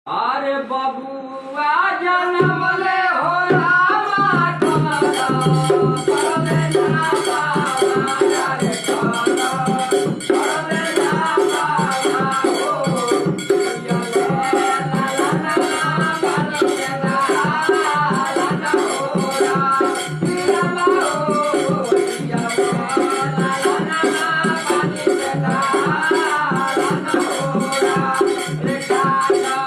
अरे बबुआ जनम ले हो रामा कमला करले ना बाबा रे कमला करले ना बाबा हो ये ला ला ला करले ना ला ला हो रामा हो ये ला ला ला करले ना ला ला हो रे काला